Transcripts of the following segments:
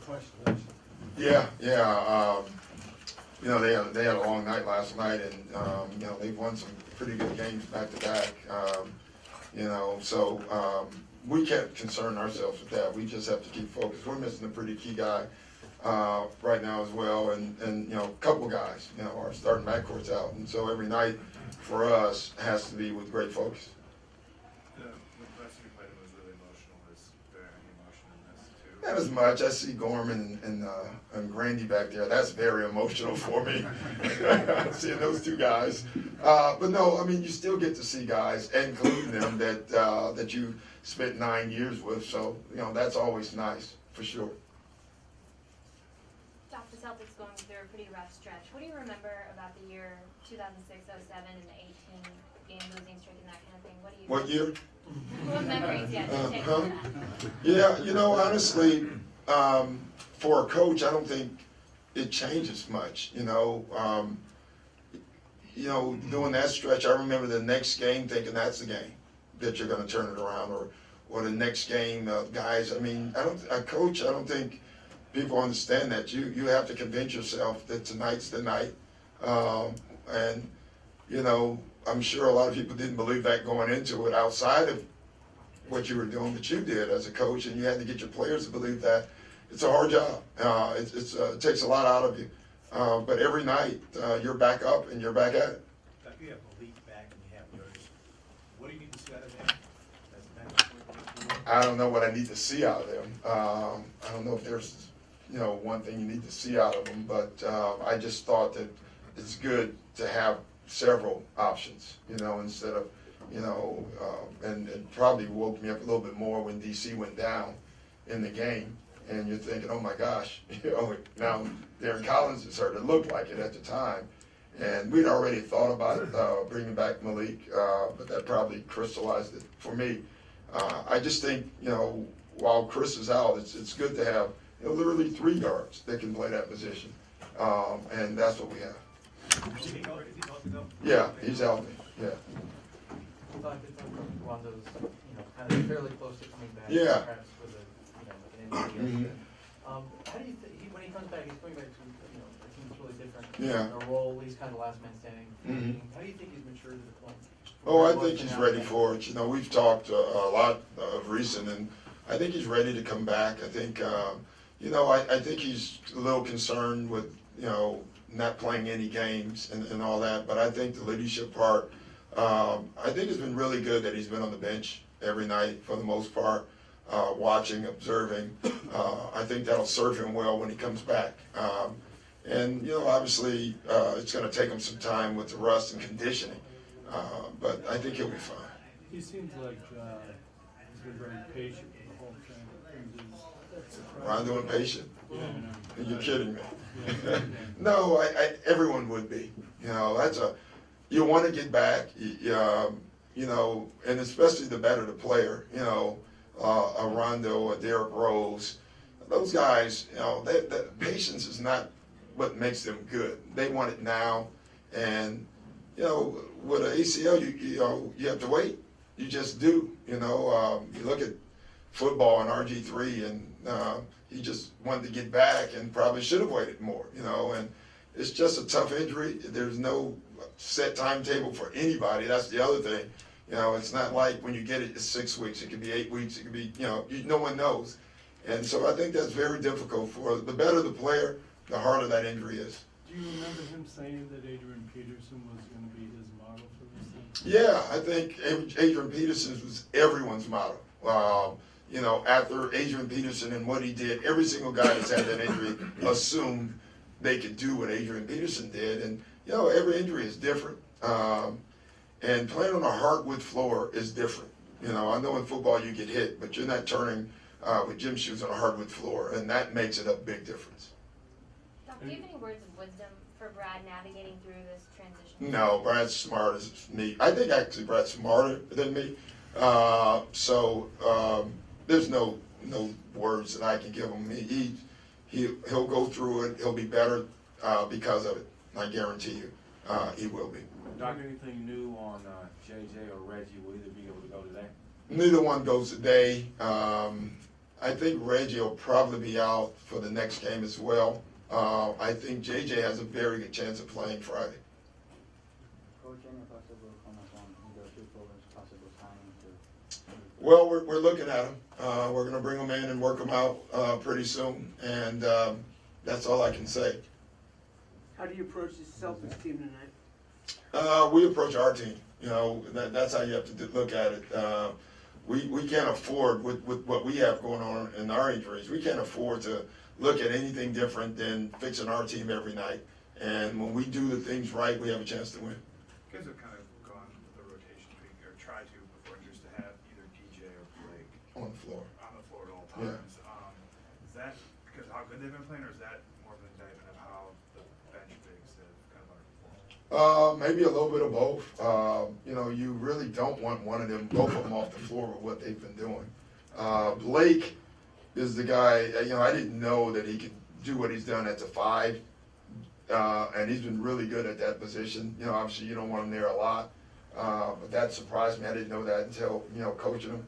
question. Yeah. You know, they had a long night last night, and you know, they've won some pretty good games back to back. You know, so we can't concern ourselves with that. We just have to keep focused. We're missing a pretty key guy right now as well, and you know, a couple guys. You know, our starting backcourt's out, and so every night for us has to be with great focus. When Preston played, it was really emotional. Was there any emotion in this too? Not as much. I see Gorman and Grandy back there. That's very emotional for me. Seeing those two guys. But no, I mean, you still get to see guys, including them that you spent 9 years with. So you know, that's always nice for sure. Doc, the Celtics going through a pretty rough stretch. What do you remember about the year 2006-07 and the 18-game losing streak and that kind of thing? What year? What memories you have to take from that? Yeah, you know, honestly, for a coach, I don't think it changes much. You know, doing that stretch, I remember the next game thinking that's the game that you're going to turn it around, or the next game, guys. I mean, a coach, I don't think people understand that. You have to convince yourself that tonight's the night, and you know, I'm sure a lot of people didn't believe that going into it outside of what you were doing, but you did as a coach, and you had to get your players to believe that. It's a hard job. It takes a lot out of you. But every night, you're back up and you're back at it. You have Malik back and you have yours. What do you need to see out of them? I don't know what I need to see out of them. I don't know if there's, you know, one thing you need to see out of them, but I just thought that it's good to have several options, you know, instead of, you know, and it probably woke me up a little bit more when DC went down in the game, and you're thinking, oh my gosh, you know, now Darren Collins is hurt. It looked like it at the time, and we'd already thought about bringing back Malik, but that probably crystallized it for me. I just think, you know, while Chris is out, it's good to have, you know, literally 3 guards that can play that position, and that's what we have. Yeah, he's healthy. Yeah. Rondo's, kind of fairly close to coming back. Yeah. Perhaps with an injury. How do you think when he comes back? He's coming back to a team that's really different. Yeah. A role, he's kind of last man standing. How do you think he's matured to the point? Oh, I think he's ready for it. You know, we've talked a lot of recent, and I think he's ready to come back. I think, I think he's a little concerned with, not playing any games and all that, but I think the leadership part, I think it's been really good that he's been on the bench every night for the most part, watching, observing. I think that'll serve him well when he comes back. And, obviously, it's going to take him some time with the rust and conditioning, but I think he'll be fine. He seems like he's been very patient the whole time. Rondo impatient? Yeah. You're kidding me. No, everyone would be. You want to get back, and especially the better the player, a Rondo, a Derrick Rose. Those guys, that patience is not what makes them good. They want it now, and with an ACL, you have to wait. You just do. You look at football and RG3, and he just wanted to get back and probably should have waited more. And it's just a tough injury. There's no set timetable for anybody. That's the other thing. It's not like when you get it, it's 6 weeks. It could be 8 weeks. It could be, no one knows. And so I think that's very difficult for the better the player, the harder that injury is. Do you remember him saying that Adrian Peterson was going to be his model for this thing? Yeah, I think Adrian Peterson was everyone's model. After Adrian Peterson and what he did, every single guy that's had that injury assumed they could do what Adrian Peterson did. And, every injury is different. And playing on a hardwood floor is different. I know in football you get hit, but you're not turning with gym shoes on a hardwood floor, and that makes it a big difference. Doc, do you have any words of wisdom for Brad navigating through this transition? No, Brad's smart as me. I think actually Brad's smarter than me. There's no words that I can give him. He'll go through it. He'll be better because of it. I guarantee you, he will be. Doc, anything new on JJ or Reggie? Will either be able to go today? Neither one goes today. I think Reggie will probably be out for the next game as well. I think JJ has a very good chance of playing Friday. Coach, any possible comment on leadership or possible signing to? Well, we're looking at him. We're going to bring him in and work him out pretty soon, and that's all I can say. How do you approach the Celtics team tonight? We approach our team. You know, that's how you have to look at it. We can't afford, with what we have going on in our injuries, we can't afford to look at anything different than fixing our team every night. And when we do the things right, we have a chance to win. You guys have kind of gone with the rotation tweak, or tried to before, just to have either DJ or Blake On the floor. on the floor at all Yeah. times. Is that because of how good they've been playing, or is that more of an indictment of how the bench bigs have kind of underperformed? Maybe a little bit of both. You know, you really don't want one of them, both of them off the floor with what they've been doing. Blake is the guy, you know, I didn't know that he could do what he's done at the 5. And he's been really good at that position. You know, obviously you don't want him there a lot. But that surprised me. I didn't know that until, you know, coaching him.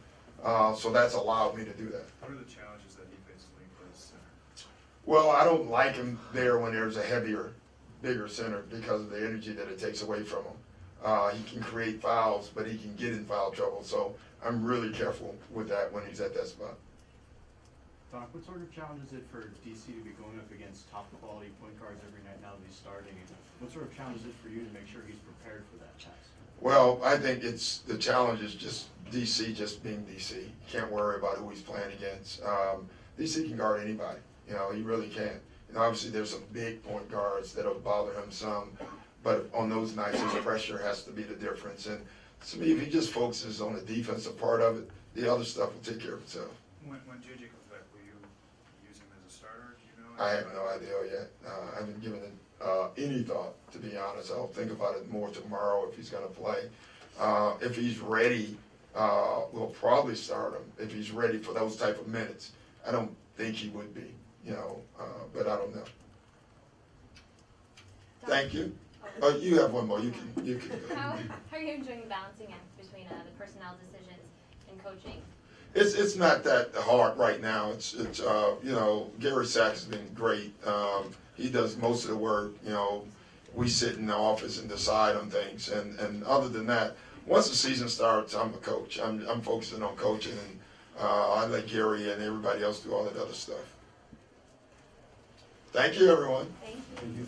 So that's allowed me to do that. What are the challenges that he faces when he plays center? Well, I don't like him there when there's a heavier, bigger center because of the energy that it takes away from him. He can create fouls, but he can get in foul trouble. So I'm really careful with that when he's at that spot. Doc, what sort of challenge is it for DC to be going up against top quality point guards every night now that he's starting? And what sort of challenge is it for you to make sure he's prepared for that task? Well, I think the challenge is just DC just being DC. You can't worry about who he's playing against. DC can guard anybody. You know, he really can. You know, obviously there's some big point guards that'll bother him some, but on those nights his pressure has to be the difference. And to me, if he just focuses on the defensive part of it, the other stuff will take care of itself. When JJ comes back, will you use him as a starter? Do you know? I have no idea yet. I haven't given it any thought, to be honest. I'll think about it more tomorrow if he's going to play. If he's ready, we'll probably start him if he's ready for those type of minutes. I don't think he would be, you know, but I don't know. Thank you. Oh, you have one more. You can go. How are you enjoying the balancing act between the personnel decisions and coaching? It's not that hard right now. It's you know, Gary Sachs has been great. He does most of the work. You know, we sit in the office and decide on things. And other than that, once the season starts, I'm a coach. I'm focusing on coaching, and I let Gary and everybody else do all that other stuff. Thank you, everyone. Thank you. Thank you.